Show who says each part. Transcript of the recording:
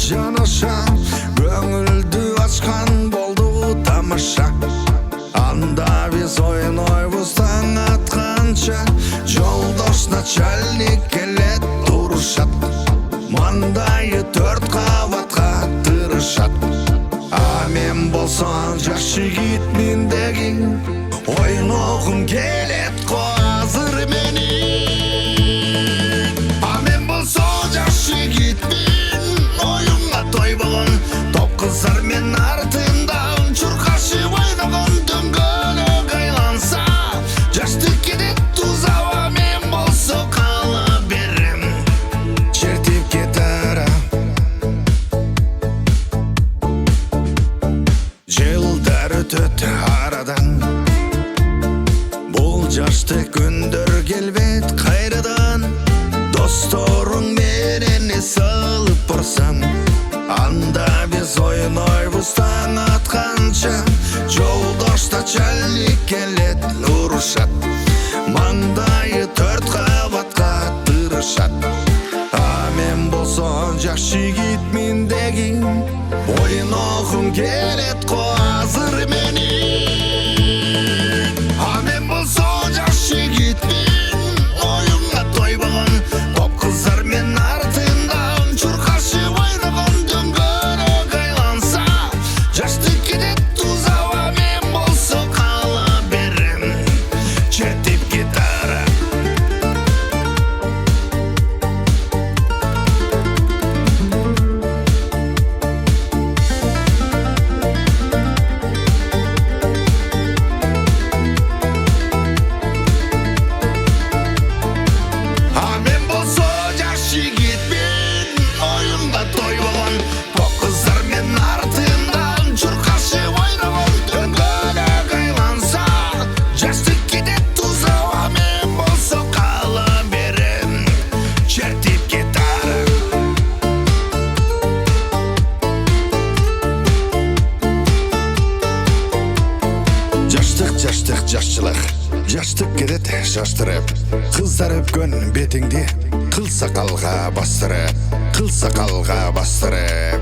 Speaker 1: жанаша, көңілді ашқан болды тамаша. Анда біз ойнойбыз таң атқанша, жолдос начальник келет турушат, маңдайы 4 қабатқа тырышат. А мен болсам жас жігітмін деген, ойнағым келет қазір мені. А мен болсам жас жігітмін, ойынға той болған, топ қыздармен артында чурқашы ойнаған. Дөңгөлек айланса жастық кетет тузауа, мен болса қала берем чертіп кетара. Жылдар өтөт арадан, бұл жашты күндер келбет қайрадан. Досторың менен салып барсам, анда біз ойнойбыз таң атқанша, жолдос начальник келет урушат, маңдайы 4 қабатқа тырышат. А мен болсам жас жігітмін деген, ойнағым келет қазір мені. А мен болсам жас жігітмін, ойынға той болған, топ қыздармен артында чурқашы ойнаған. Дөңгөлек айланса жастық кетет тузауа, мен болса қала берем чертіп кетара. А мен болса жас жігітпен, ойынға той болған, топ қыздармен артынан чурқашы ойнаған. Дөңгөлек айланса жастық кетет тузауа, мен болса қала берем чертіп кетара. Жаштық жашчылық, жаштық кетет жаштырып, қыздар өпкөн бетіңде қыл сақалға бастырып, қыл сақалға бастырып.